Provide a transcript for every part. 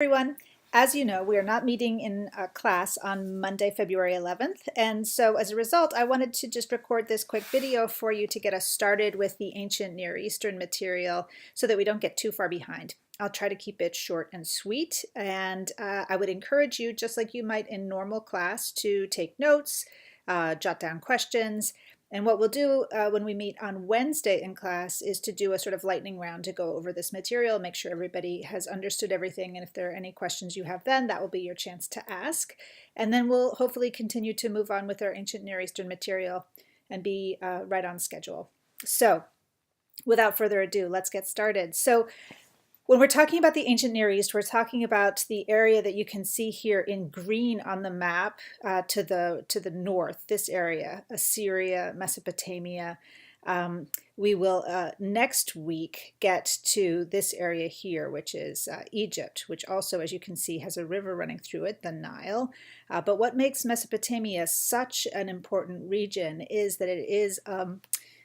Everyone. As you know, we are not meeting in class on Monday, February 11th. And so as a result, I wanted to just record this quick video for you to get us started with the ancient Near Eastern material so that we don't get too far behind. I'll try to keep it short and sweet. And I would encourage you, just like you might in normal class, to take notes, jot down questions. And what we'll do when we meet on Wednesday in class is to do a sort of lightning round to go over this material, make sure everybody has understood everything. And if there are any questions you have then, that will be your chance to ask. And then we'll hopefully continue to move on with our ancient Near Eastern material and be right on schedule. So without further ado, let's get started. So when we're talking about the ancient Near East, we're talking about the area that you can see here in green on the map to the north, this area, Assyria, Mesopotamia. We will next week get to this area here, which is Egypt, which also, as you can see, has a river running through it, the Nile. But what makes Mesopotamia such an important region is that it is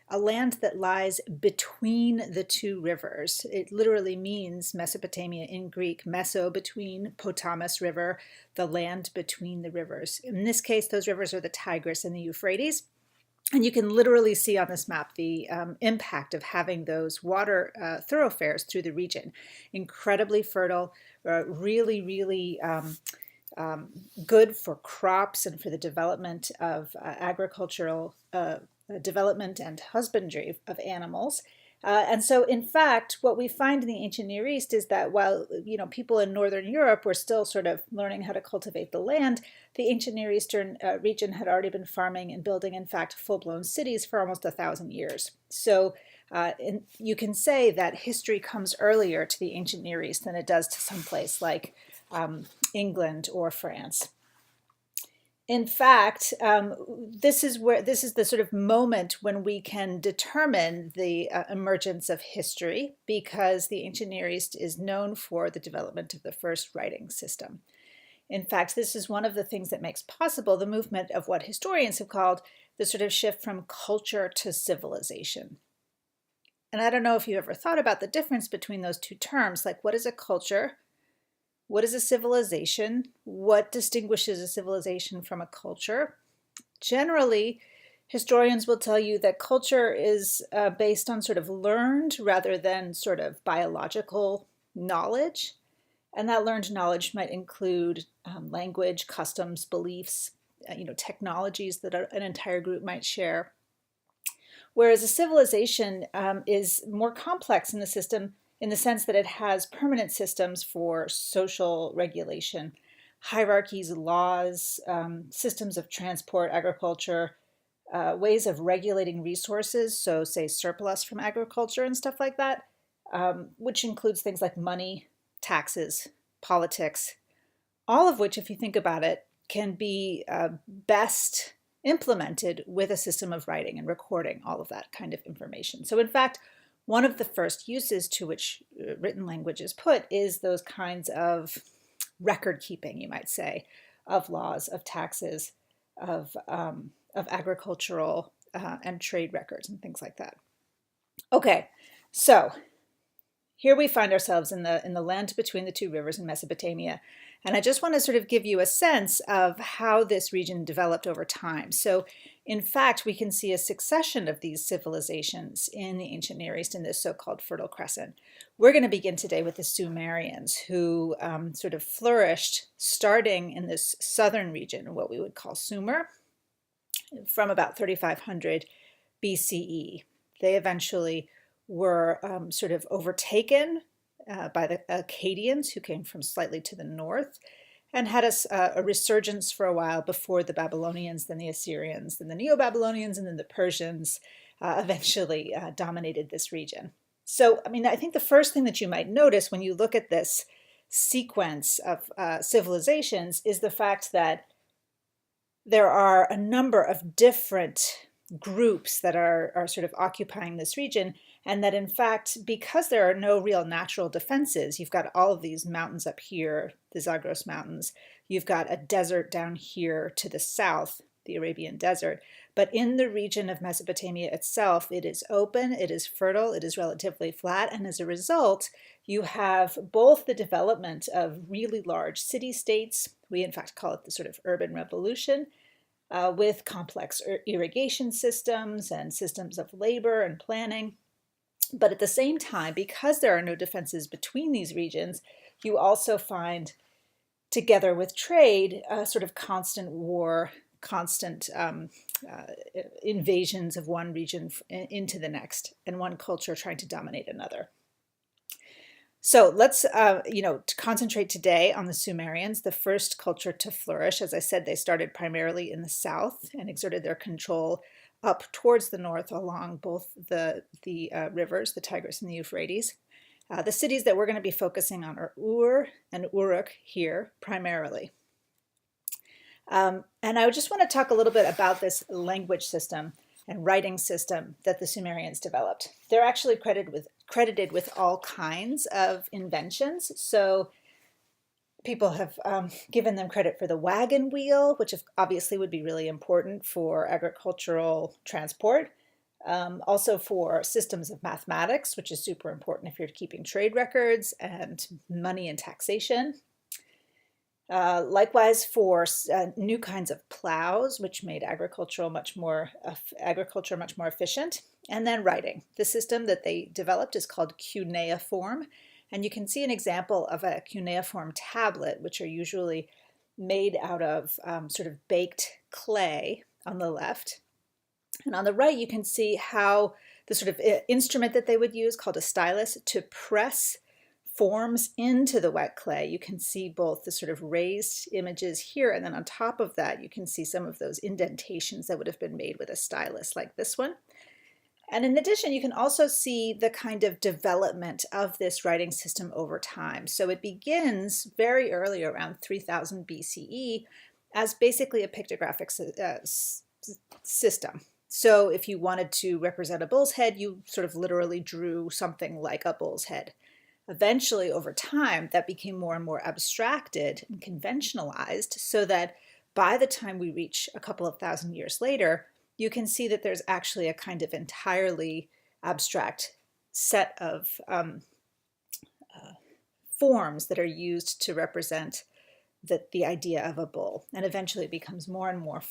a land that lies between the two rivers. It literally means Mesopotamia in Greek, meso between Potamus River, the land between the rivers. In this case, those rivers are the Tigris and the Euphrates. And you can literally see on this map the impact of having those water thoroughfares through the region. Incredibly fertile, really good for crops and for the development of agricultural development and husbandry of animals. And so, in fact, what we find in the ancient Near East is that while people in Northern Europe were still sort of learning how to cultivate the land, the ancient Near Eastern region had already been farming and building, in fact, full-blown cities for almost 1,000 years. So you can say that history comes earlier to the ancient Near East than it does to some place like England or France. In fact, this is the sort of moment when we can determine the emergence of history, because the ancient Near East is known for the development of the first writing system. In fact, this is one of the things that makes possible the movement of what historians have called the sort of shift from culture to civilization. And I don't know if you ever thought about the difference between those two terms, like what is a culture? What is a civilization? What distinguishes a civilization from a culture? Generally, historians will tell you that culture is based on sort of learned rather than sort of biological knowledge. And that learned knowledge might include language, customs, beliefs, technologies that an entire group might share. Whereas a civilization is more complex in the sense that it has permanent systems for social regulation, hierarchies, laws, systems of transport, agriculture, ways of regulating resources, so say surplus from agriculture and stuff like that, which includes things like money, taxes, politics, all of which, if you think about it, can be best implemented with a system of writing and recording all of that kind of information. So in fact, one of the first uses to which written language is put is those kinds of record keeping, you might say, of laws, of taxes, of agricultural and trade records and things like that. Okay, so here we find ourselves in the land between the two rivers in Mesopotamia. And I just want to sort of give you a sense of how this region developed over time. So in fact, we can see a succession of these civilizations in the ancient Near East in this so-called Fertile Crescent. We're going to begin today with the Sumerians, who sort of flourished starting in this southern region, what we would call Sumer, from about 3500 BCE. They eventually were sort of overtaken by the Akkadians, who came from slightly to the north, and had a resurgence for a while before the Babylonians, then the Assyrians, then the Neo-Babylonians, and then the Persians eventually dominated this region. So, I think the first thing that you might notice when you look at this sequence of civilizations is the fact that there are a number of different groups that are sort of occupying this region, and that in fact, because there are no real natural defenses, you've got all of these mountains up here, the Zagros Mountains, you've got a desert down here to the south, the Arabian Desert. But in the region of Mesopotamia itself, it is open, it is fertile, it is relatively flat, and as a result, you have both the development of really large city-states. We in fact call it the sort of urban revolution, with complex irrigation systems and systems of labor and planning. But at the same time, because there are no defenses between these regions, you also find, together with trade, a sort of constant war, constant invasions of one region into the next, and one culture trying to dominate another. So let's, to concentrate today on the Sumerians, the first culture to flourish. As I said, they started primarily in the south and exerted their control up towards the north along both the rivers, the Tigris and the Euphrates. The cities that we're going to be focusing on are Ur and Uruk here primarily. And I just want to talk a little bit about this language system and writing system that the Sumerians developed. They're actually credited with all kinds of inventions. So people have given them credit for the wagon wheel, which obviously would be really important for agricultural transport. Also for systems of mathematics, which is super important if you're keeping trade records, and money and taxation. Likewise for new kinds of plows, which made agriculture much more efficient. And then writing. The system that they developed is called cuneiform. And you can see an example of a cuneiform tablet, which are usually made out of sort of baked clay on the left. And on the right, you can see how the sort of instrument that they would use, called a stylus, to press forms into the wet clay. You can see both the sort of raised images here, and then on top of that, you can see some of those indentations that would have been made with a stylus like this one. And in addition, you can also see the kind of development of this writing system over time. So it begins very early, around 3000 BCE, as basically a pictographic system. So if you wanted to represent a bull's head, you sort of literally drew something like a bull's head. Eventually, over time, that became more and more abstracted and conventionalized, so that by the time we reach a couple of thousand years later, you can see that there's actually a kind of entirely abstract set of forms that are used to represent the idea of a bull, and eventually it becomes more and more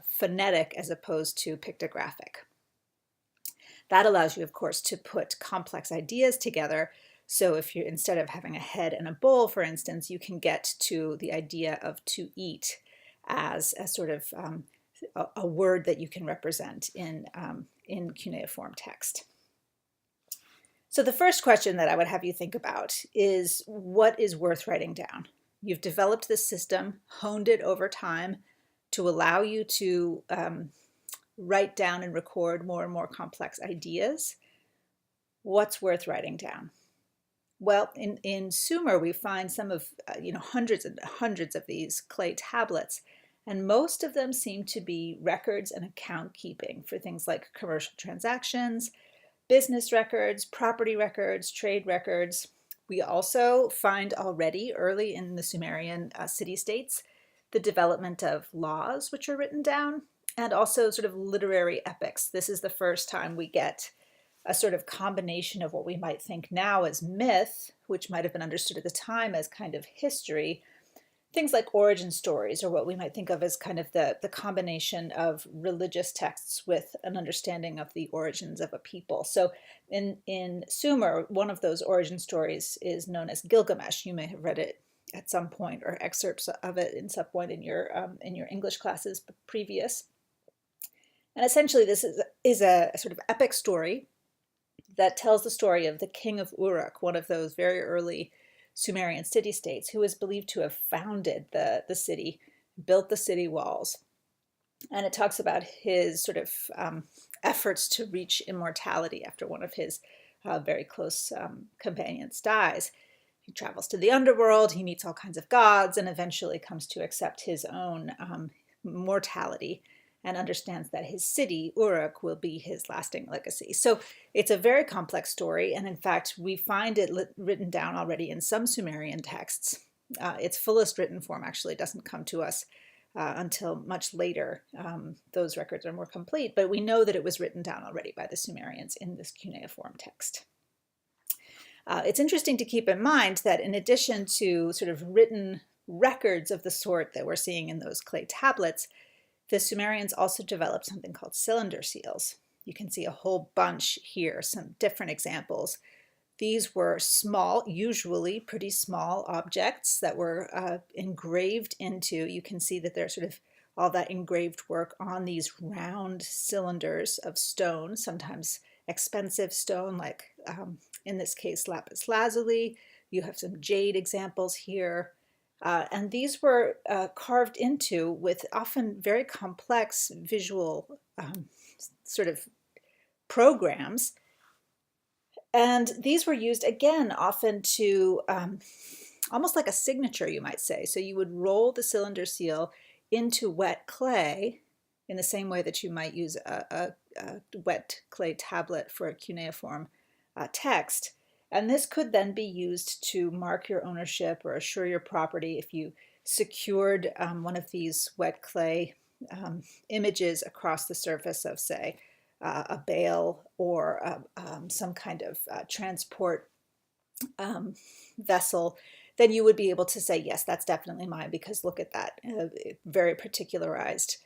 phonetic as opposed to pictographic. That allows you, of course, to put complex ideas together. So if you, instead of having a head and a bowl, for instance, you can get to the idea of to eat as a sort of a word that you can represent in cuneiform text. So the first question that I would have you think about is, what is worth writing down? You've developed this system, honed it over time to allow you to write down and record more and more complex ideas. What's worth writing down? Well, in Sumer, we find some of, hundreds and hundreds of these clay tablets, and most of them seem to be records and account keeping for things like commercial transactions, business records, property records, trade records. We also find already early in the Sumerian city-states the development of laws which are written down, and also sort of literary epics. This is the first time we get a sort of combination of what we might think now as myth, which might have been understood at the time as kind of history, things like origin stories, or what we might think of as kind of the combination of religious texts with an understanding of the origins of a people. So in Sumer, one of those origin stories is known as Gilgamesh. You may have read it at some point, or excerpts of it in some point in your English classes previous. And essentially this is a sort of epic story that tells the story of the king of Uruk, one of those very early Sumerian city-states, who is believed to have founded the city, built the city walls. And it talks about his sort of efforts to reach immortality after one of his very close companions dies. He travels to the underworld, he meets all kinds of gods, and eventually comes to accept his own mortality, and understands that his city, Uruk, will be his lasting legacy. So it's a very complex story, and in fact, we find it written down already in some Sumerian texts. Its fullest written form actually doesn't come to us until much later. Those records are more complete, but we know that it was written down already by the Sumerians in this cuneiform text. It's interesting to keep in mind that in addition to sort of written records of the sort that we're seeing in those clay tablets, the Sumerians also developed something called cylinder seals. You can see a whole bunch here, some different examples. These were small, usually pretty small objects that were engraved into. You can see that there's sort of all that engraved work on these round cylinders of stone, sometimes expensive stone, like in this case, lapis lazuli. You have some jade examples here. And these were carved into with often very complex visual sort of programs. And these were used again often to almost like a signature, you might say. So you would roll the cylinder seal into wet clay in the same way that you might use a wet clay tablet for a cuneiform text. And this could then be used to mark your ownership or assure your property if you secured one of these wet clay images across the surface of, say, a bale or some kind of transport vessel, then you would be able to say, yes, that's definitely mine, because look at that very particularized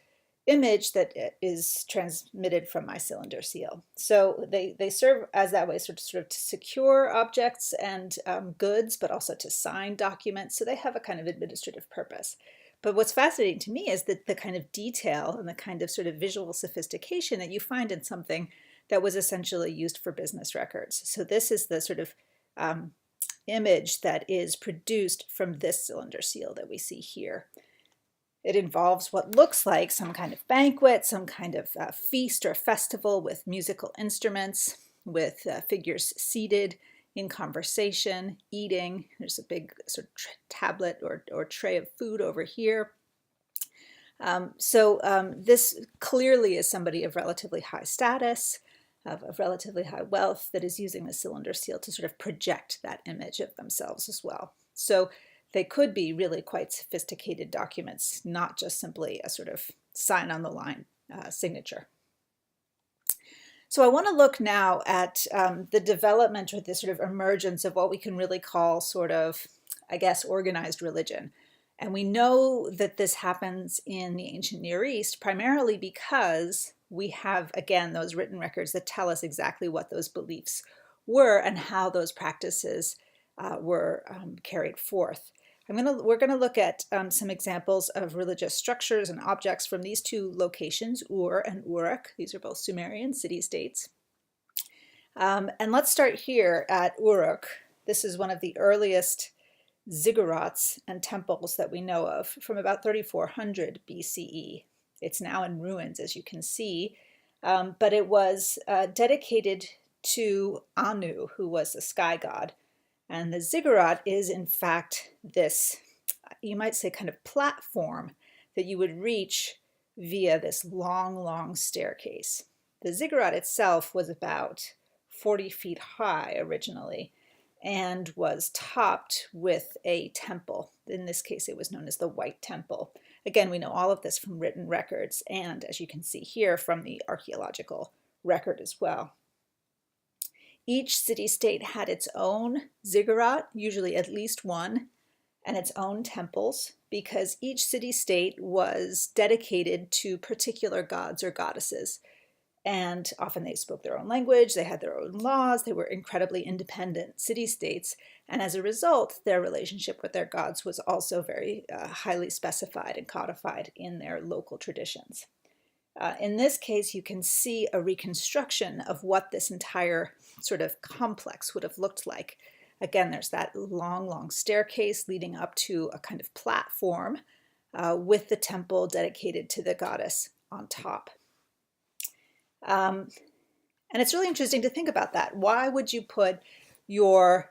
image that is transmitted from my cylinder seal. So they serve as that way, sort of to secure objects and goods, but also to sign documents. So they have a kind of administrative purpose. But what's fascinating to me is that the kind of detail and the kind of sort of visual sophistication that you find in something that was essentially used for business records. So this is the sort of image that is produced from this cylinder seal that we see here. It involves what looks like some kind of banquet, some kind of feast or festival with musical instruments, with figures seated in conversation, eating. There's a big sort of tablet or tray of food over here. This clearly is somebody of relatively high status, of relatively high wealth, that is using the cylinder seal to sort of project that image of themselves as well. So they could be really quite sophisticated documents, not just simply a sort of sign on the line signature. So I want to look now at the development or the sort of emergence of what we can really call sort of, I guess, organized religion. And we know that this happens in the ancient Near East primarily because we have, again, those written records that tell us exactly what those beliefs were and how those practices were carried forth. We're going to look at some examples of religious structures and objects from these two locations, Ur and Uruk. These are both Sumerian city-states. And let's start here at Uruk. This is one of the earliest ziggurats and temples that we know of from about 3400 BCE. It's now in ruins, as you can see, but it was dedicated to Anu, who was the sky god. And the ziggurat is, in fact, this, you might say, kind of platform that you would reach via this long, long staircase. The ziggurat itself was about 40 feet high originally and was topped with a temple. In this case, it was known as the White Temple. Again, we know all of this from written records and, as you can see here, from the archaeological record as well. Each city-state had its own ziggurat, usually at least one, and its own temples, because each city-state was dedicated to particular gods or goddesses. And often they spoke their own language, they had their own laws, they were incredibly independent city-states, and as a result, their relationship with their gods was also very highly specified and codified in their local traditions. In this case, you can see a reconstruction of what this entire sort of complex would have looked like. Again, there's that long, long staircase leading up to a kind of platform with the temple dedicated to the goddess on top. And it's really interesting to think about that. Why would you put your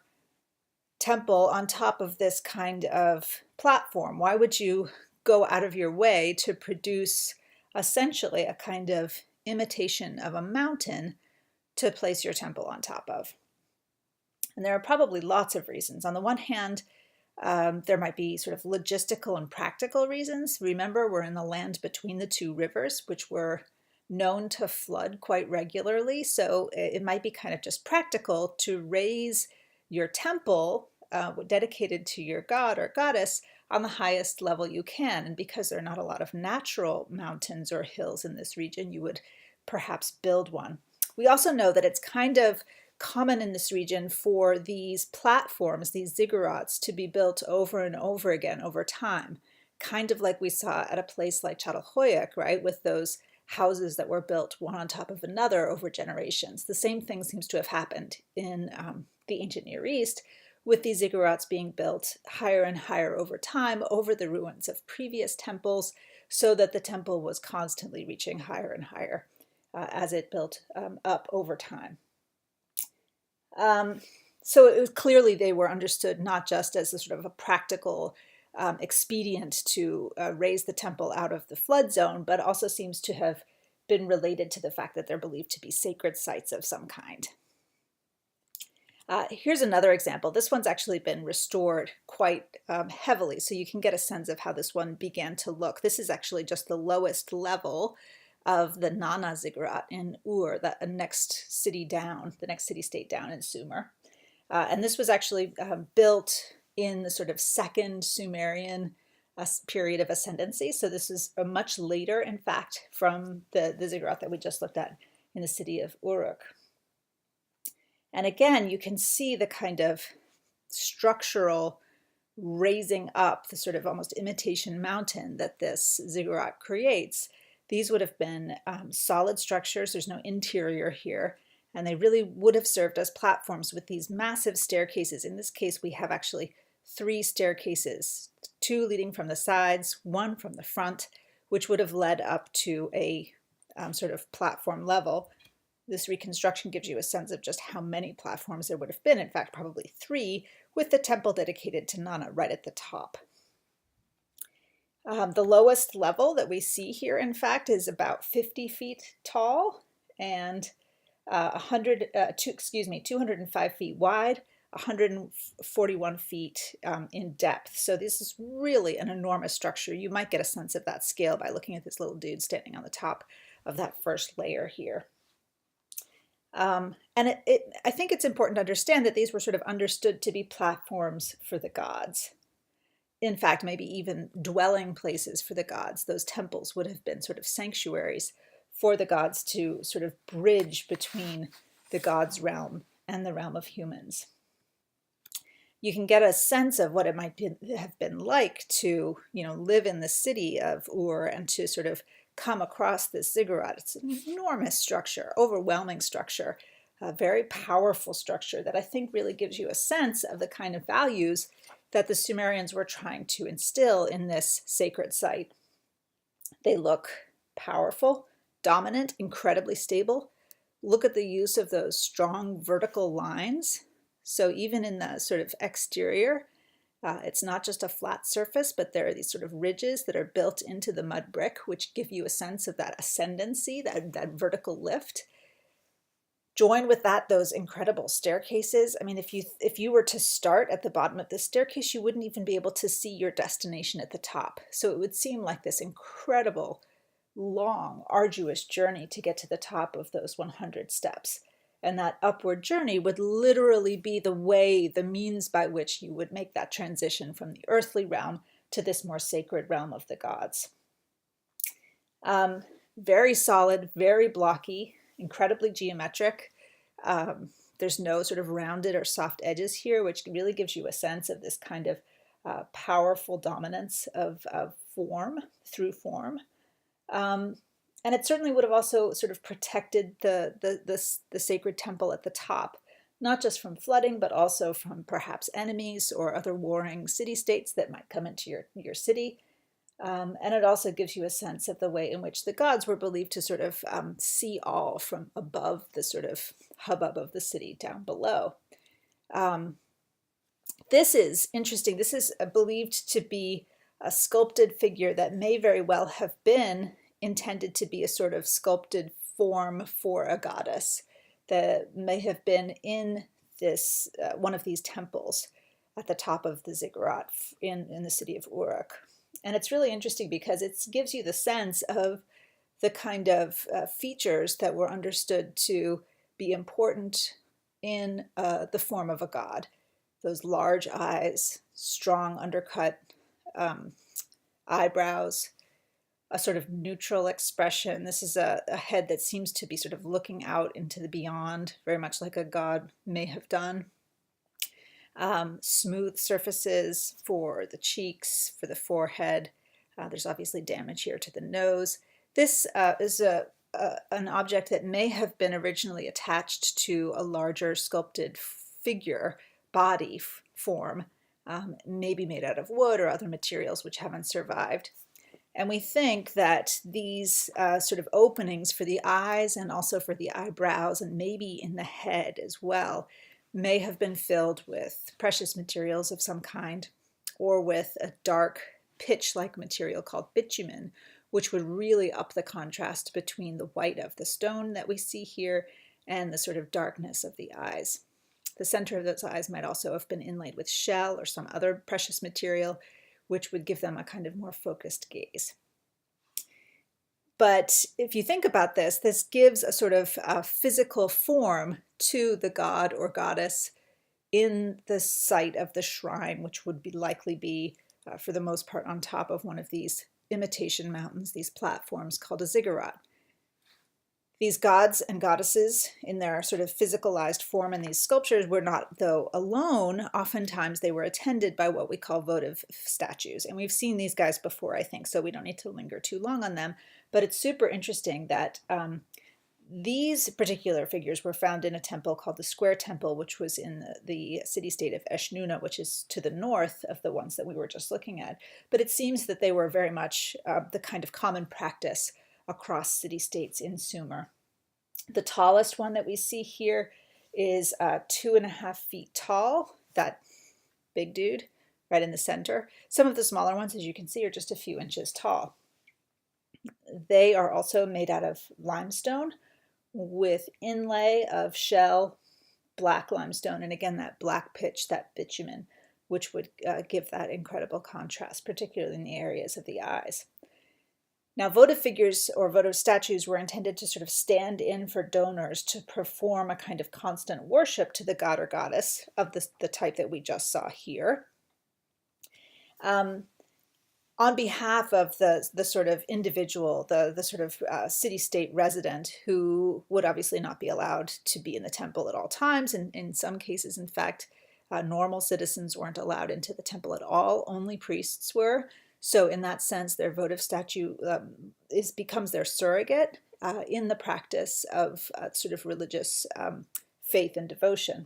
temple on top of this kind of platform? Why would you go out of your way to produce essentially a kind of imitation of a mountain to place your temple on top of? And there are probably lots of reasons. On the one hand, There might be sort of logistical and practical reasons. Remember, we're in the land between the two rivers, which were known to flood quite regularly. So it might be kind of just practical to raise your temple dedicated to your god or goddess on the highest level you can. And because there are not a lot of natural mountains or hills in this region, you would perhaps build one. We also know that it's kind of common in this region for these platforms, these ziggurats, to be built over and over again over time, kind of like we saw at a place like Çatalhöyük, right, with those houses that were built one on top of another over generations. The same thing seems to have happened in the ancient Near East, with these ziggurats being built higher and higher over time over the ruins of previous temples, so that the temple was constantly reaching higher and higher as it built up over time. So it was clearly they were understood not just as a sort of a practical expedient to raise the temple out of the flood zone, but also seems to have been related to the fact that they're believed to be sacred sites of some kind. Here's another example. This one's actually been restored quite heavily, so you can get a sense of how this one began to look. This is actually just the lowest level of the Nana ziggurat in Ur, the next city down, the next city-state down in Sumer. And this was actually built in the sort of second Sumerian period of ascendancy. So this is a much later, in fact, from the ziggurat that we just looked at in the city of Uruk. And again, you can see the kind of structural raising up, the sort of almost imitation mountain that this ziggurat creates. These would have been solid structures. There's no interior here. And they really would have served as platforms with these massive staircases. In this case, we have actually 3 staircases, 2 leading from the sides, 1 from the front, which would have led up to a sort of platform level. This reconstruction gives you a sense of just how many platforms there would have been. In fact, probably 3, with the temple dedicated to Nana right at the top. The lowest level that we see here, in fact, is about 50 feet tall and 205 feet wide, 141 feet in depth. So this is really an enormous structure. You might get a sense of that scale by looking at this little dude standing on the top of that first layer here. And I think it's important to understand that these were sort of understood to be platforms for the gods. In fact, maybe even dwelling places for the gods. Those temples would have been sort of sanctuaries for the gods to sort of bridge between the gods' realm and the realm of humans. You can get a sense of what it might have been like to, live in the city of Ur and to sort of come across this ziggurat. It's an enormous structure, overwhelming structure, a very powerful structure that I think really gives you a sense of the kind of values that the Sumerians were trying to instill in this sacred site. They look powerful, dominant, incredibly stable. Look at the use of those strong vertical lines. So even in the sort of exterior, it's not just a flat surface, but there are these sort of ridges that are built into the mud brick, which give you a sense of that ascendancy, that vertical lift. Join with that those incredible staircases. I mean, if you were to start at the bottom of this staircase, you wouldn't even be able to see your destination at the top. So it would seem like this incredible, long, arduous journey to get to the top of those 100 steps. And that upward journey would literally be the means by which you would make that transition from the earthly realm to this more sacred realm of the gods. Very solid, very blocky, incredibly geometric. There's no sort of rounded or soft edges here, which really gives you a sense of this kind of powerful dominance of form through form. And it certainly would have also sort of protected the sacred temple at the top, not just from flooding, but also from perhaps enemies or other warring city-states that might come into your city. And it also gives you a sense of the way in which the gods were believed to sort of see all from above the sort of hubbub of the city down below. This is interesting. This is believed to be a sculpted figure that may very well have been intended to be a sort of sculpted form for a goddess that may have been in this one of these temples. at the top of the ziggurat in the city of Uruk. And it's really interesting because it gives you the sense of the kind of features that were understood to be important in the form of a god. Those large eyes, strong undercut eyebrows, a sort of neutral expression. This is a head that seems to be sort of looking out into the beyond, very much like a god may have done. Smooth surfaces for the cheeks, for the forehead. There's obviously damage here to the nose. This is an object that may have been originally attached to a larger sculpted figure, body form, maybe made out of wood or other materials which haven't survived. And we think that these sort of openings for the eyes and also for the eyebrows and maybe in the head as well may have been filled with precious materials of some kind or with a dark pitch-like material called bitumen, which would really up the contrast between the white of the stone that we see here and the sort of darkness of the eyes. The center of those eyes might also have been inlaid with shell or some other precious material, which would give them a kind of more focused gaze. But if you think about this, this gives a sort of physical form to the god or goddess in the site of the shrine, which would likely be, for the most part, on top of one of these imitation mountains, these platforms called a ziggurat. These gods and goddesses in their sort of physicalized form in these sculptures were not, though, alone. Oftentimes they were attended by what we call votive statues. And we've seen these guys before, I think, so we don't need to linger too long on them. But it's super interesting that these particular figures were found in a temple called the Square Temple, which was in the city-state of Eshnunna, which is to the north of the ones that we were just looking at. But it seems that they were very much the kind of common practice across city-states in Sumer. The tallest one that we see here is 2.5 feet tall, that big dude right in the center. Some of the smaller ones, as you can see, are just a few inches tall. They are also made out of limestone with inlay of shell, black limestone, and again that black pitch, that bitumen, which would give that incredible contrast, particularly in the areas of the eyes. Now, votive figures or votive statues were intended to sort of stand in for donors to perform a kind of constant worship to the god or goddess of the type that we just saw here. On behalf of the sort of individual, the sort of city-state resident who would obviously not be allowed to be in the temple at all times, and in some cases, in fact, normal citizens weren't allowed into the temple at all, only priests were. So in that sense, their votive statue becomes their surrogate in the practice of sort of religious faith and devotion.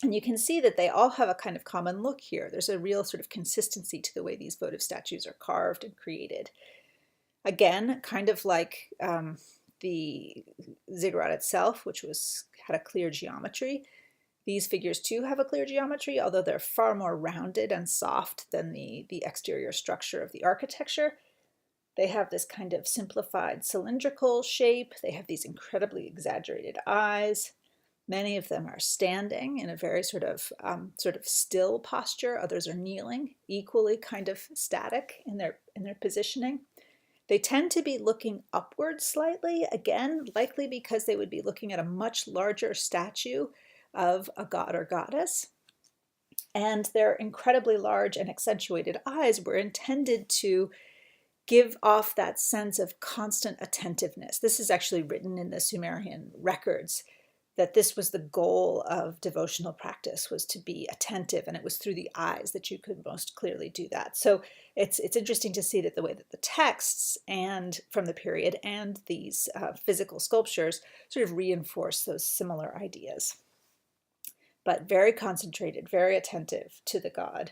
And you can see that they all have a kind of common look here. There's a real sort of consistency to the way these votive statues are carved and created. Again, kind of like the ziggurat itself, which had a clear geometry. These figures too have a clear geometry, although they're far more rounded and soft than the exterior structure of the architecture. They have this kind of simplified cylindrical shape. They have these incredibly exaggerated eyes. Many of them are standing in a very sort of still posture. Others are kneeling, equally kind of static in their positioning. They tend to be looking upwards slightly, again, likely because they would be looking at a much larger statue of a god or goddess. And their incredibly large and accentuated eyes were intended to give off that sense of constant attentiveness. This is actually written in the Sumerian records, that this was the goal of devotional practice, was to be attentive, and it was through the eyes that you could most clearly do that. So it's interesting to see that the way that the texts and from the period and these physical sculptures sort of reinforce those similar ideas. But very concentrated, very attentive to the god.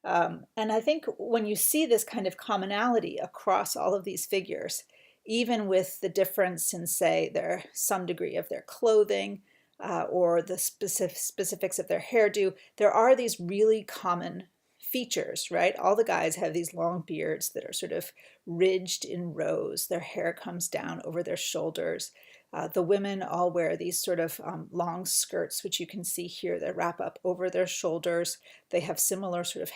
And I think when you see this kind of commonality across all of these figures, even with the difference in, say, some degree of their clothing or the specifics of their hairdo, there are these really common features, right? All the guys have these long beards that are sort of ridged in rows. Their hair comes down over their shoulders. The women all wear these sort of long skirts, which you can see here, that wrap up over their shoulders. They have similar sort of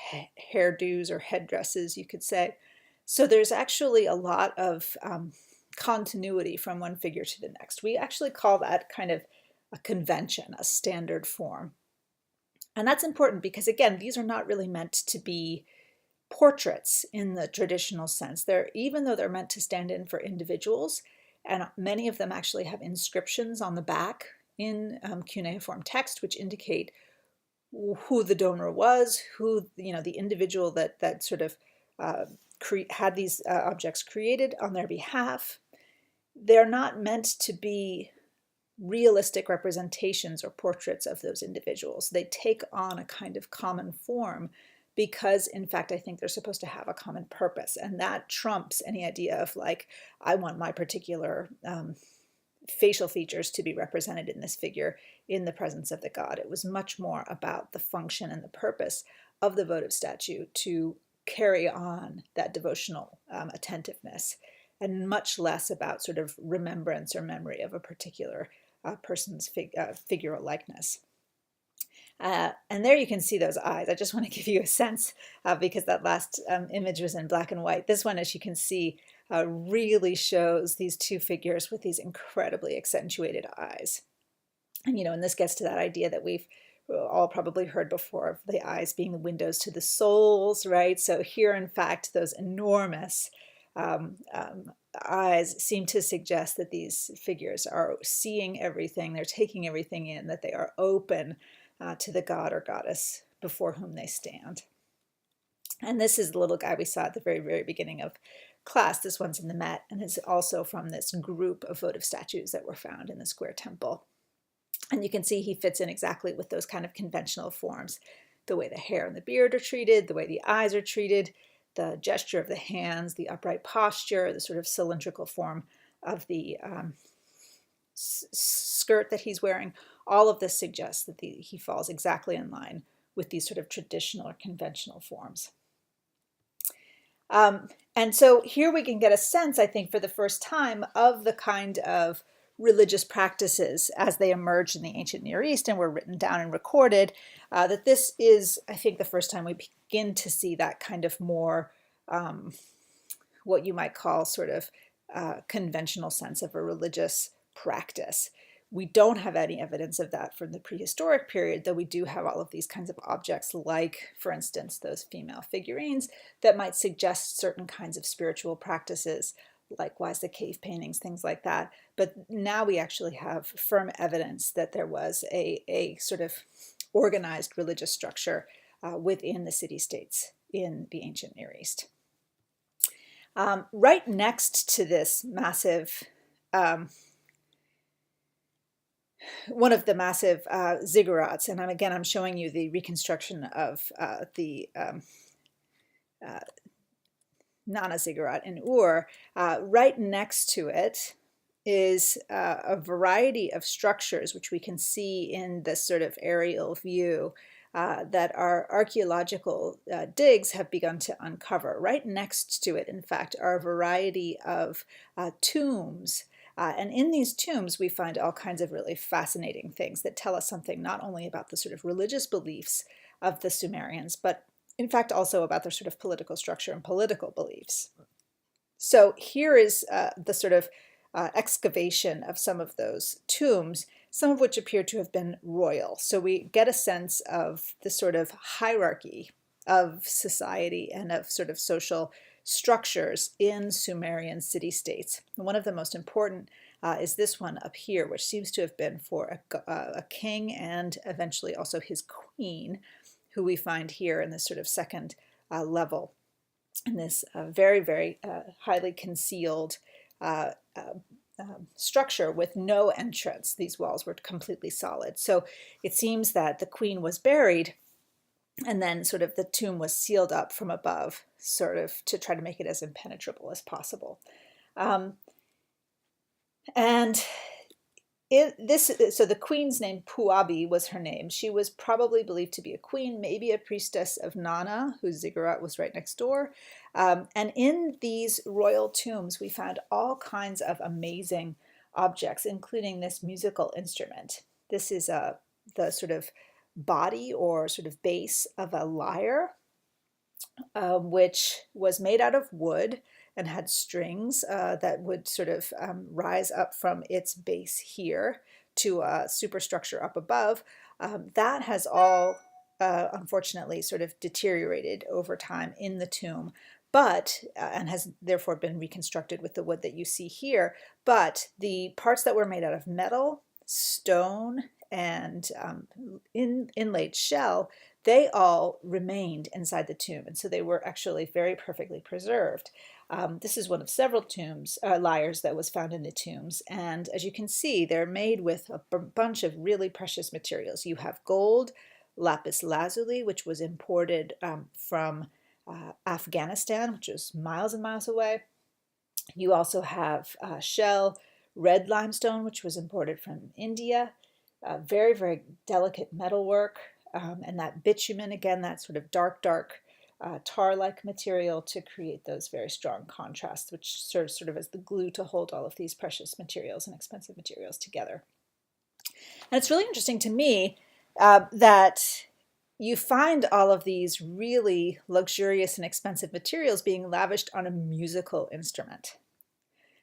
hairdos or headdresses, you could say. So there's actually a lot of continuity from one figure to the next. We actually call that kind of a convention, a standard form. And that's important because, again, these are not really meant to be portraits in the traditional sense. Even though they're meant to stand in for individuals, and many of them actually have inscriptions on the back in cuneiform text, which indicate who the donor was, who the individual that sort of had these objects created on their behalf. They're not meant to be realistic representations or portraits of those individuals. They take on a kind of common form because, in fact, I think they're supposed to have a common purpose. And that trumps any idea of, like, I want my particular facial features to be represented in this figure in the presence of the god. It was much more about the function and the purpose of the votive statue to carry on that devotional attentiveness, and much less about sort of remembrance or memory of a particular person's figural likeness. And there you can see those eyes. I just want to give you a sense, because that last image was in black and white. This one, as you can see, really shows these two figures with these incredibly accentuated eyes. And this gets to that idea that we've all probably heard before of the eyes being the windows to the souls, right? So here, in fact, those enormous eyes seem to suggest that these figures are seeing everything, they're taking everything in, that they are open to the god or goddess before whom they stand. And this is the little guy we saw at the very, very beginning of class. This one's in the Met, and it's also from this group of votive statues that were found in the square temple. And you can see he fits in exactly with those kind of conventional forms. The way the hair and the beard are treated, the way the eyes are treated, the gesture of the hands, the upright posture, the sort of cylindrical form of the skirt that he's wearing. All of this suggests that he falls exactly in line with these sort of traditional or conventional forms. And so here we can get a sense, I think, for the first time of the kind of religious practices as they emerged in the ancient Near East and were written down and recorded, that this is, I think, the first time we begin to see that kind of more, what you might call sort of conventional sense of a religious practice. We don't have any evidence of that from the prehistoric period, though we do have all of these kinds of objects like, for instance, those female figurines that might suggest certain kinds of spiritual practices, likewise the cave paintings, things like that. But now we actually have firm evidence that there was a sort of organized religious structure within the city-states in the ancient Near East. Right next to this massive one of the massive ziggurats, and I'm showing you the reconstruction of the Nana ziggurat in Ur. Right next to it is a variety of structures which we can see in this sort of aerial view that our archaeological digs have begun to uncover. Right next to it, in fact, are a variety of tombs. And in these tombs, we find all kinds of really fascinating things that tell us something not only about the sort of religious beliefs of the Sumerians, but in fact also about their sort of political structure and political beliefs. So here is the sort of excavation of some of those tombs, some of which appear to have been royal. So we get a sense of the sort of hierarchy of society and of sort of social structures in Sumerian city-states. One of the most important is this one up here, which seems to have been for a king and eventually also his queen, who we find here in this sort of second level, in this very, very highly concealed structure with no entrance. These walls were completely solid. So it seems that the queen was buried, and then sort of the tomb was sealed up from above, sort of to try to make it as impenetrable as possible. So the queen's name, Puabi, was her name. She was probably believed to be a queen, maybe a priestess of Nana, whose ziggurat was right next door. And in these royal tombs, we found all kinds of amazing objects, including this musical instrument. This is the sort of body or sort of base of a lyre, which was made out of wood and had strings that would sort of rise up from its base here to a superstructure up above. That has all unfortunately sort of deteriorated over time in the tomb, but and has therefore been reconstructed with the wood that you see here. But the parts that were made out of metal, stone, and inlaid shell, they all remained inside the tomb, and so they were actually very perfectly preserved. This is one of several lyres that was found in the tombs, and as you can see, they're made with a bunch of really precious materials. You have gold, lapis lazuli, which was imported from Afghanistan, which is miles and miles away. You also have shell, red limestone, which was imported from India. Very, very delicate metalwork, and that bitumen, again, that sort of dark tar-like material to create those very strong contrasts, which serves sort of as the glue to hold all of these precious materials and expensive materials together. And it's really interesting to me that you find all of these really luxurious and expensive materials being lavished on a musical instrument.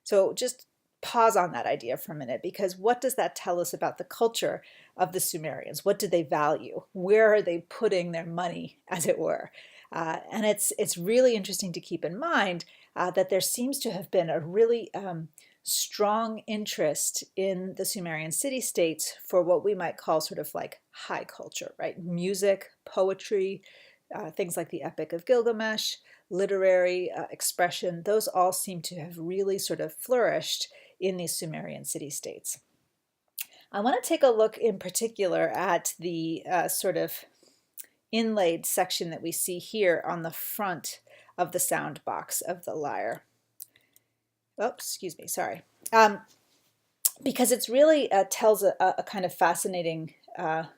So just pause on that idea for a minute, because what does that tell us about the culture of the Sumerians? What do they value? Where are they putting their money, as it were? And it's really interesting to keep in mind that there seems to have been a really strong interest in the Sumerian city-states for what we might call sort of like high culture, right? Music, poetry, things like the Epic of Gilgamesh, literary expression, those all seem to have really sort of flourished in these Sumerian city-states. I want to take a look in particular at the sort of inlaid section that we see here on the front of the sound box of the lyre. Oops, excuse me, sorry. Because it's really tells a kind of fascinating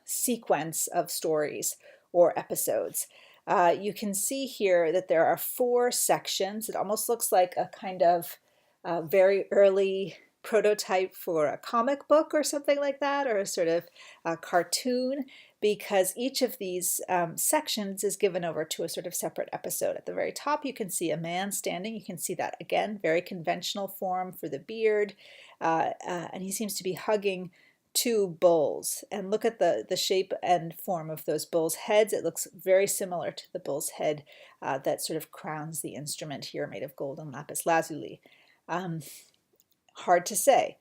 sequence of stories or episodes. You can see here that there are 4 sections. It almost looks like a kind of very early prototype for a comic book or something like that, or a sort of cartoon, because each of these sections is given over to a sort of separate episode. At the very top, you can see a man standing. You can see that, again, very conventional form for the beard, and he seems to be hugging 2 bulls. And look at the shape and form of those bulls' heads. It looks very similar to the bull's head that sort of crowns the instrument here, made of gold and lapis lazuli. Hard to say.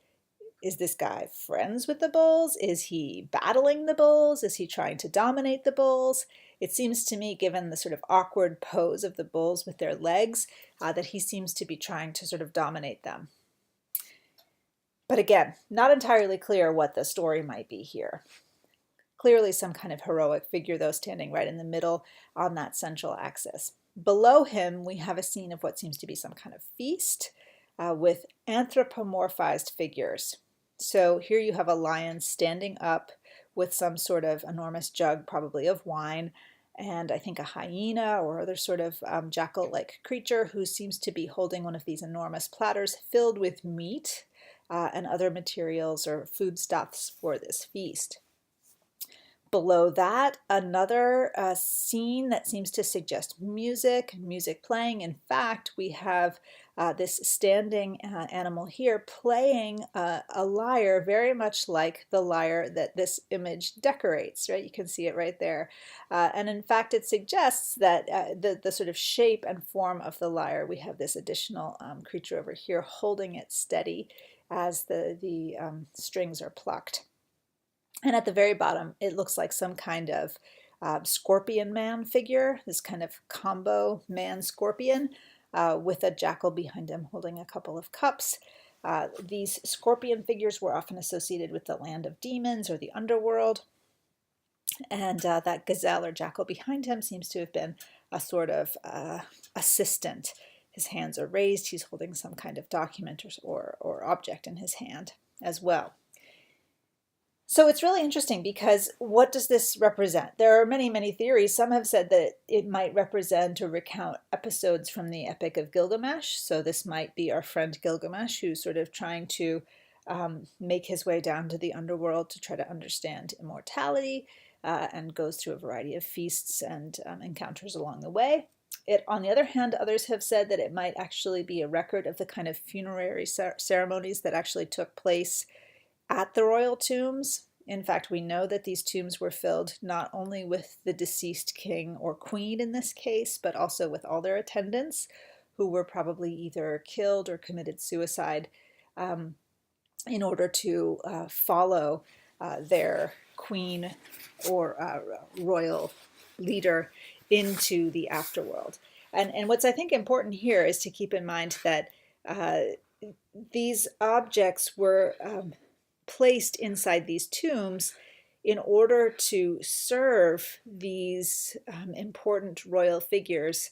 Is this guy friends with the bulls? Is he battling the bulls? Is he trying to dominate the bulls? It seems to me, given the sort of awkward pose of the bulls with their legs, that he seems to be trying to sort of dominate them. But again, not entirely clear what the story might be here. Clearly some kind of heroic figure, though, standing right in the middle on that central axis. Below him, we have a scene of what seems to be some kind of feast with anthropomorphized figures. So here you have a lion standing up with some sort of enormous jug, probably of wine, and I think a hyena or other sort of jackal-like creature who seems to be holding one of these enormous platters filled with meat and other materials or foodstuffs for this feast. Below that, another scene that seems to suggest music playing. In fact, we have this standing animal here playing a lyre very much like the lyre that this image decorates, right? You can see it right there. And in fact, it suggests that the sort of shape and form of the lyre, we have this additional creature over here holding it steady as the strings are plucked. And at the very bottom, it looks like some kind of scorpion man figure, this kind of combo man-scorpion with a jackal behind him holding a couple of cups. These scorpion figures were often associated with the land of demons or the underworld. And that gazelle or jackal behind him seems to have been a sort of assistant. His hands are raised. He's holding some kind of document or object in his hand as well. So it's really interesting because what does this represent? There are many, many theories. Some have said that it might represent or recount episodes from the Epic of Gilgamesh. So this might be our friend Gilgamesh who's sort of trying to make his way down to the underworld to try to understand immortality, and goes through a variety of feasts and encounters along the way. On the other hand, others have said that it might actually be a record of the kind of funerary ceremonies that actually took place at the royal tombs. In fact, we know that these tombs were filled not only with the deceased king or queen in this case, but also with all their attendants, who were probably either killed or committed suicide um, in order to follow their queen or royal leader into the afterworld. And what's I think important here is to keep in mind that these objects were placed inside these tombs in order to serve these important royal figures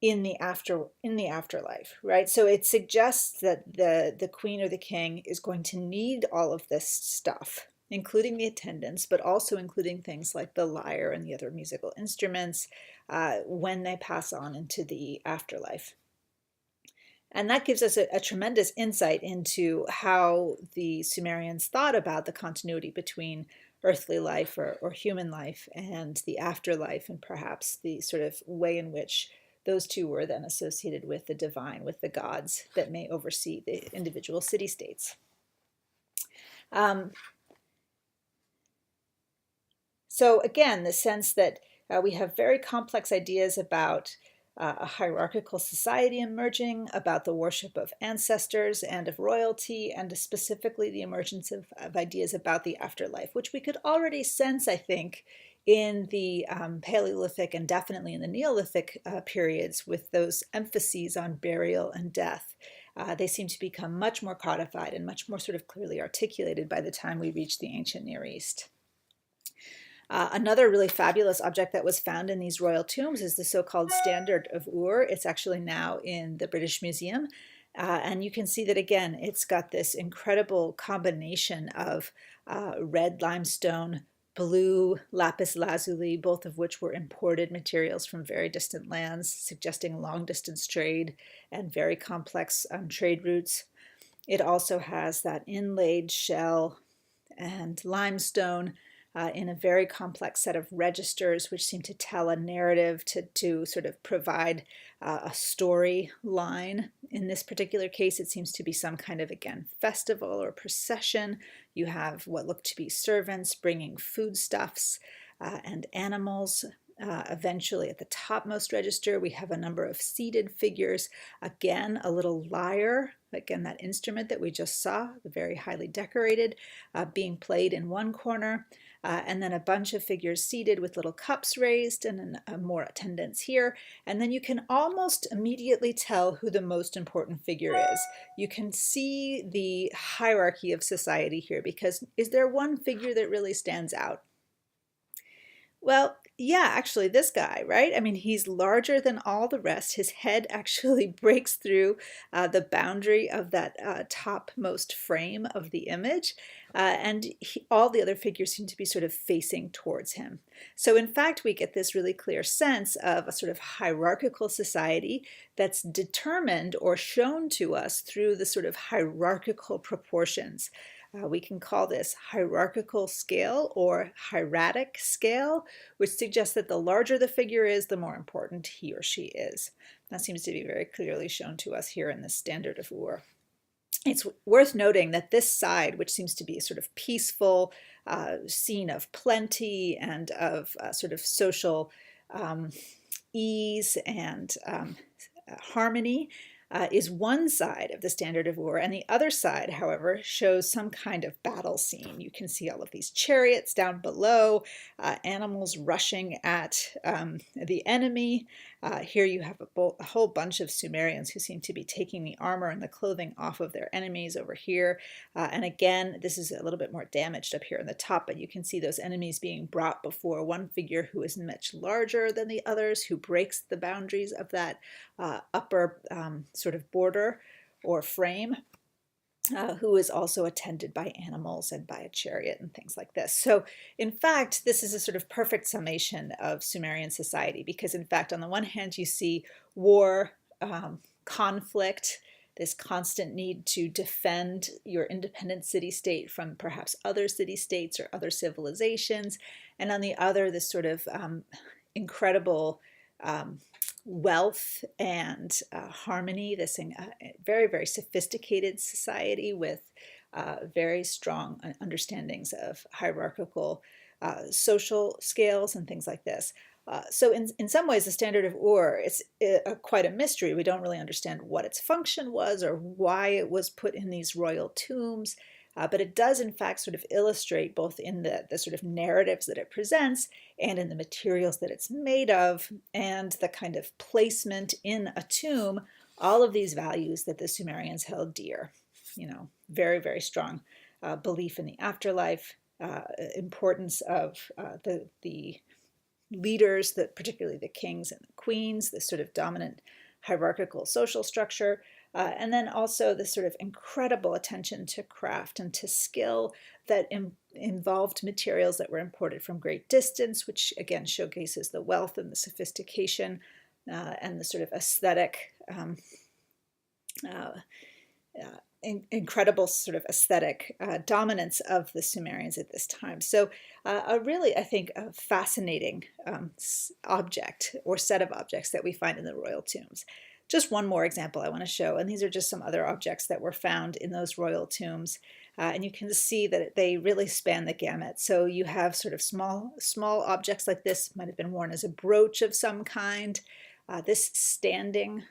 in the afterlife, right? So it suggests that the queen or the king is going to need all of this stuff, including the attendants, but also including things like the lyre and the other musical instruments when they pass on into the afterlife. And that gives us a tremendous insight into how the Sumerians thought about the continuity between earthly life or human life and the afterlife, and perhaps the sort of way in which those two were then associated with the divine, with the gods that may oversee the individual city-states. So again, the sense that we have very complex ideas about a hierarchical society emerging, about the worship of ancestors and of royalty, and specifically the emergence of ideas about the afterlife, which we could already sense, I think, in the Paleolithic and definitely in the Neolithic periods, with those emphases on burial and death. They seem to become much more codified and much more sort of clearly articulated by the time we reach the ancient Near East. Another really fabulous object that was found in these royal tombs is the so-called Standard of Ur. It's actually now in the British Museum. And you can see that, again, it's got this incredible combination of red limestone, blue lapis lazuli, both of which were imported materials from very distant lands, suggesting long-distance trade and very complex trade routes. It also has that inlaid shell and limestone in a very complex set of registers, which seem to tell a narrative, to sort of provide a story line. In this particular case, it seems to be some kind of, again, festival or procession. You have what look to be servants bringing foodstuffs and animals. Eventually, at the topmost register, we have a number of seated figures. Again, a little lyre, again, that instrument that we just saw, very highly decorated, being played in one corner. And then a bunch of figures seated with little cups raised, and more attendants here. And then you can almost immediately tell who the most important figure is. You can see the hierarchy of society here, because is there one figure that really stands out? Well, yeah, actually this guy, right? I mean, he's larger than all the rest. His head actually breaks through the boundary of that topmost frame of the image. And all the other figures seem to be sort of facing towards him. So in fact, we get this really clear sense of a sort of hierarchical society that's determined or shown to us through the sort of hierarchical proportions. We can call this hierarchical scale or hieratic scale, which suggests that the larger the figure is, the more important he or she is. That seems to be very clearly shown to us here in the Standard of Ur. It's worth noting that this side, which seems to be a sort of peaceful scene of plenty and of sort of social ease and harmony, is one side of the Standard of Ur, and the other side, however, shows some kind of battle scene. You can see all of these chariots down below, animals rushing at the enemy. Here you have a whole bunch of Sumerians who seem to be taking the armor and the clothing off of their enemies over here. And again, this is a little bit more damaged up here in the top, but you can see those enemies being brought before one figure who is much larger than the others, who breaks the boundaries of that upper sort of border or frame. Who is also attended by animals and by a chariot and things like this. So in fact, this is a sort of perfect summation of Sumerian society, because in fact, on the one hand, you see war, conflict, this constant need to defend your independent city-state from perhaps other city-states or other civilizations, and on the other, this sort of incredible wealth and harmony, this very, very sophisticated society with very strong understandings of hierarchical social scales and things like this. So in some ways, the Standard of Ur is quite a mystery. We don't really understand what its function was or why it was put in these royal tombs. But it does, in fact, sort of illustrate both in the sort of narratives that it presents and in the materials that it's made of and the kind of placement in a tomb, all of these values that the Sumerians held dear. You know, very, very strong belief in the afterlife, importance of the leaders, particularly the kings and the queens, this sort of dominant hierarchical social structure. And then also this sort of incredible attention to craft and to skill that involved materials that were imported from great distance, which again showcases the wealth and the sophistication and the sort of aesthetic, incredible sort of aesthetic dominance of the Sumerians at this time. So a really, I think, a fascinating object or set of objects that we find in the royal tombs. Just one more example I want to show, and these are just some other objects that were found in those royal tombs. And you can see that they really span the gamut. So you have sort of small objects like this, might have been worn as a brooch of some kind. This standing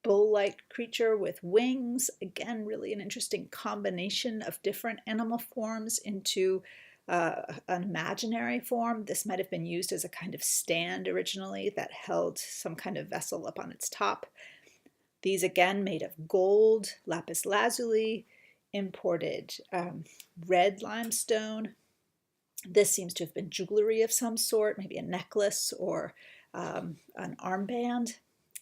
bull-like creature with wings, again, really an interesting combination of different animal forms into an imaginary form. This might have been used as a kind of stand originally that held some kind of vessel up on its top. These again made of gold, lapis lazuli, imported red limestone. This seems to have been jewelry of some sort, maybe a necklace or an armband.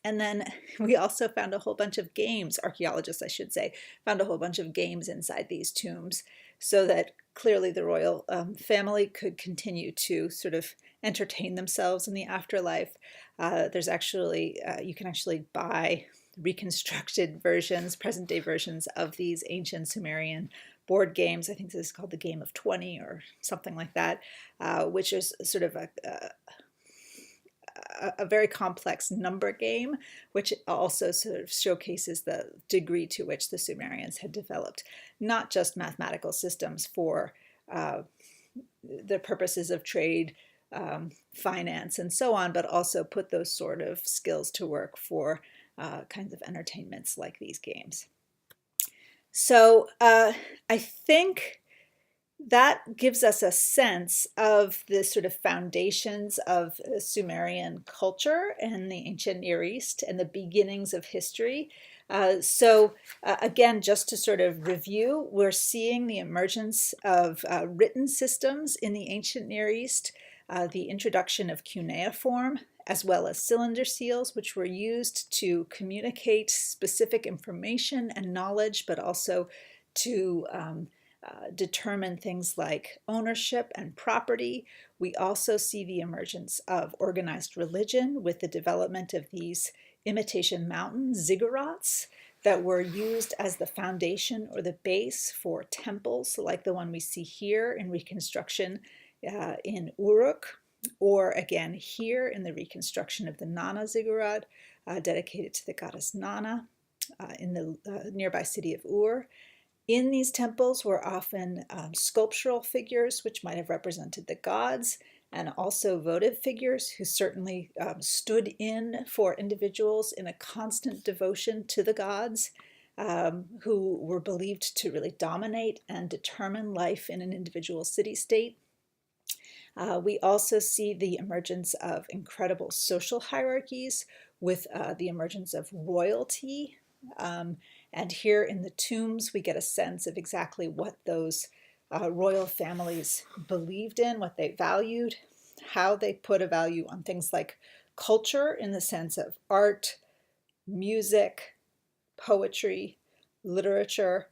And then we also found a whole bunch of games, archaeologists I should say, found a whole bunch of games inside these tombs so that clearly the royal family could continue to sort of entertain themselves in the afterlife. There's actually, you can actually buy reconstructed versions, present day versions of these ancient Sumerian board games. I think this is called the Game of 20 or something like that, which is sort of a very complex number game, which also sort of showcases the degree to which the Sumerians had developed not just mathematical systems for the purposes of trade, finance, and so on, but also put those sort of skills to work for kinds of entertainments like these games. So I think that gives us a sense of the sort of foundations of Sumerian culture and the ancient Near East and the beginnings of history. Again, just to sort of review, we're seeing the emergence of written systems in the ancient Near East, the introduction of cuneiform, as well as cylinder seals, which were used to communicate specific information and knowledge, but also to determine things like ownership and property. We also see the emergence of organized religion with the development of these imitation mountain ziggurats that were used as the foundation or the base for temples like the one we see here in reconstruction in Uruk, or again here in the reconstruction of the Nana ziggurat dedicated to the goddess Nana in the nearby city of Ur. In these temples were often sculptural figures which might have represented the gods, and also votive figures who certainly stood in for individuals in a constant devotion to the gods, who were believed to really dominate and determine life in an individual city-state. We also see the emergence of incredible social hierarchies with the emergence of royalty. And here in the tombs, we get a sense of exactly what those royal families believed in, what they valued, how they put a value on things like culture in the sense of art, music, poetry, literature,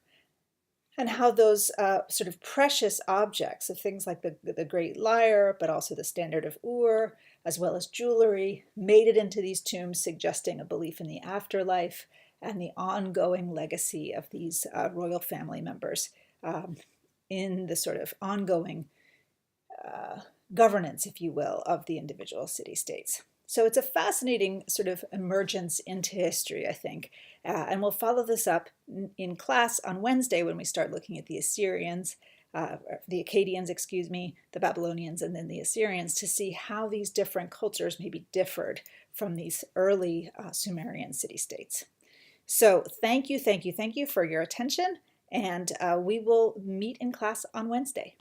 and how those sort of precious objects of things like the Great Lyre, but also the Standard of Ur, as well as jewelry, made it into these tombs, suggesting a belief in the afterlife, and the ongoing legacy of these royal family members in the sort of ongoing governance, if you will, of the individual city-states. So it's a fascinating sort of emergence into history, I think. And we'll follow this up in class on Wednesday when we start looking at the Assyrians, the Akkadians, excuse me, the Babylonians, and then the Assyrians to see how these different cultures maybe differed from these early Sumerian city-states. So thank you for your attention, and we will meet in class on Wednesday.